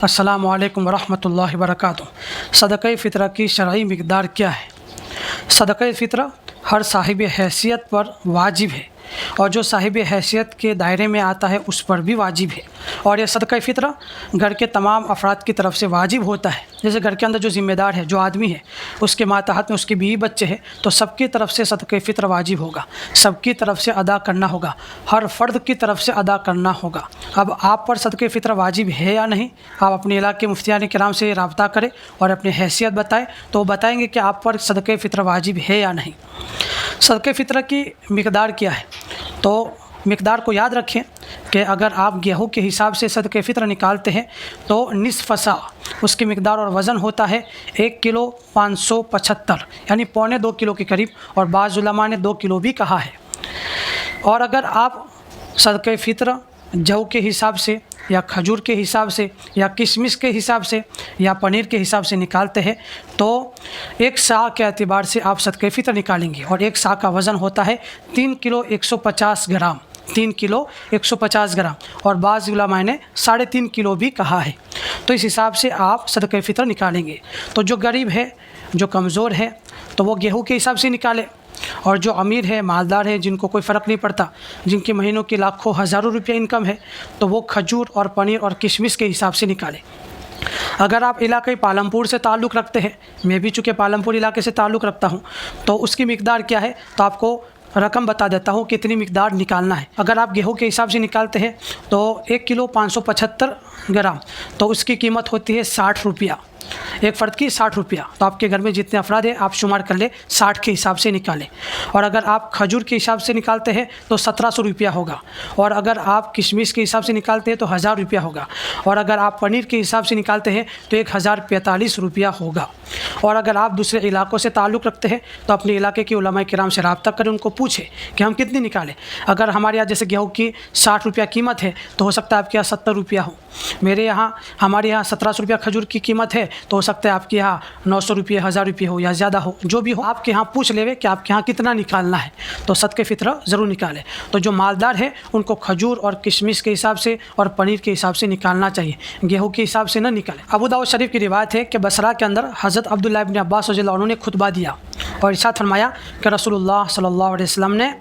अस्सलामु अलैकुम वरहमतुल्लाहि वबरकातुहू। सदक़े फ़ित्र की शरई मिक़दार क्या है? सदक़े फ़ित्र हर साहिब हैसियत पर वाजिब है और जो साहिब हैसियत के दायरे में आता है उस पर भी वाजिब है। और यह सदक़े फ़ित्र घर के तमाम अफराद की तरफ से वाजिब होता है। जैसे घर के अंदर जो ज़िम्मेदार है, जो आदमी है, उसके मातहत में उसके बीवी बच्चे हैं, तो सबकी तरफ से सदक़े फ़ित्र वाजिब होगा, सबकी तरफ से अदा करना होगा, हर फ़र्द की तरफ से अदा करना होगा। अब आप पर सदक़े फ़ित्र वाजिब है या नहीं, आप अपने इलाके मुफ्तियान किराम से रब्ता करें और अपनी हैसियत बताएं, तो वो बताएंगे कि आप पर सदक़े फ़ित्र वाजिब है या नहीं। सदक़े फ़ित्र की मिक़दार क्या है? तो मिक़दार को याद रखें कि अगर आप गेहूं के हिसाब से सदक़े फ़ित्र निकालते हैं तो निस्फ़ सा उसकी मिक़दार और वज़न होता है 1 किलो 575, यानी पौने 2 किलो के करीब, और बाज़ उलमा ने 2 किलो भी कहा है। और अगर आप सदक़े फ़ित्र जौ के हिसाब से या खजूर के हिसाब से या किशमिश के हिसाब से या पनीर के हिसाब से निकालते हैं तो एक सा के एतबार से आप सदक़े फ़ित्र निकालेंगे, और एक सा का वज़न होता है 3 किलो 150 ग्राम, 3 किलो 150 ग्राम, और बाज़ उलमा ने 3.5 किलो भी कहा है। तो इस हिसाब से आप सदक़े फ़ित्र निकालेंगे। तो जो गरीब है, जो कमज़ोर है, तो वो गेहूं के हिसाब से निकाले, और जो अमीर है, मालदार है, जिनको कोई फ़र्क नहीं पड़ता, जिनकी महीनों की लाखों हज़ारों रुपये इनकम है, तो वो खजूर और पनीर और किशमिश के हिसाब से निकाले। अगर आप इलाके पालमपुर से ताल्लुक़ रखते हैं, मैं भी चूँकि पालमपुर इलाके से ताल्लुक़ रखता हूँ, तो उसकी मिक़दार क्या है, तो आपको रकम बता देता हूँ कितनी मिक़दार निकालना है। अगर आप गेहूं के हिसाब से निकालते हैं तो 1 किलो 575 ग्राम, तो उसकी कीमत होती है 60 रुपया, एक फ़र्द की 60 रुपया। तो आपके घर में जितने अफराद हैं आप शुमार कर ले, 60 के हिसाब से निकालें। और अगर आप खजूर के हिसाब से निकालते हैं तो 1700 रुपया होगा, और अगर आप किशमिश के हिसाब से निकालते हैं तो 1000 रुपया होगा, और अगर आप पनीर के हिसाब से निकालते हैं तो 1045 रुपया होगा। और अगर आप दूसरे इलाकों से ताल्लुक़ रखते हैं तो अपने इलाके के उलमा किराम से रब्ता करें, उनको पूछें कि हम कितनी निकालें। अगर हमारे यहाँ जैसे गेहूँ की 60 रुपया कीमत है तो हो सकता है आपके यहाँ 70 रुपया हो। मेरे यहाँ, हमारे यहाँ 1700 रुपया खजूर की कीमत है, तो हो सकता है आपके यहाँ 900 रुपये, 1000 रुपये हो या ज़्यादा हो। जो भी हो, आपके यहाँ पूछ लेवे कि आपके यहाँ कितना निकालना है, तो सदक़े फ़ित्र ज़रूर निकालें। तो जो मालदार है उनको खजूर और किशमिश के हिसाब से और पनीर के हिसाब से निकालना चाहिए, गेहूँ के हिसाब से न निकालें। अबू दाऊद शरीफ की रिवायत है कि बसरा के अंदर हज़रत अब्दुल्लाह इब्न अब्बास रज़ियल्लाहु अन्हु ने खुतबा दिया और इरशाद फरमाया कि रसूलुल्लाह सल्लल्लाहु अलैहि वसल्लम ने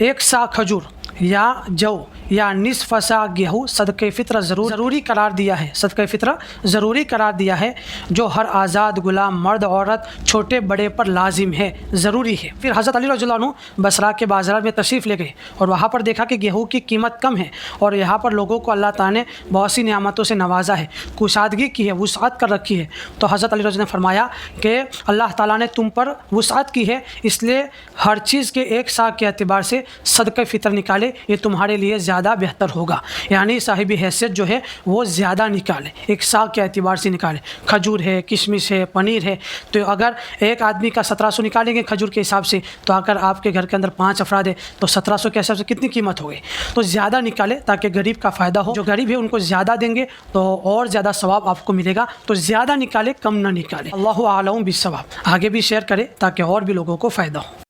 एक सा खजूर या जौ या निस्फ़ सा गेहूँ सदक़े फ़ित्र ज़रूरी करार दिया है, सदक़े फ़ित्र ज़रूरी करार दिया है, जो हर आज़ाद गुलाम, मर्द, औरत, छोटे बड़े पर लाजिम है, ज़रूरी है। फिर हज़रत अली रज़ियल्लाहु अन्हु बसरा के बाज़ार में तशरीफ़ ले गए और वहाँ पर देखा कि गेहूँ की कीमत कम है और यहाँ पर लोगों को अल्लाह ताला ने बहुत सी नियामतों से नवाजा है, कुशादगी की है, वुसाअत कर रखी है। तो हज़रत अली रज़ियल्लाहु अन्हु ने फरमाया कि अल्लाह ताला ने तुम पर वुसाअत की है, इसलिए हर चीज़ के एक सा के एतबार से सदक़े फ़ित्र निकाले, ये तुम्हारे लिए ज़्यादा बेहतर होगा। यानी साहिब हैसियत जो है वो ज़्यादा निकाले, एक सा के एतबार से निकाले। खजूर है, किशमिश है, पनीर है, तो अगर एक आदमी का 1700 निकालेंगे खजूर के हिसाब से, तो अगर आपके घर के अंदर 5 अफराद है तो 1700 के हिसाब से कितनी कीमत हो गई। तो ज़्यादा निकाले ताकि गरीब का फ़ायदा हो। जो गरीब है उनको ज़्यादा देंगे तो और ज़्यादा सवाब आपको मिलेगा। तो ज़्यादा निकाले, कम ना निकाले। अल्लाहु आलम बिस्सवाब। आगे भी शेयर करें ताकि और भी लोगों को फ़ायदा हो।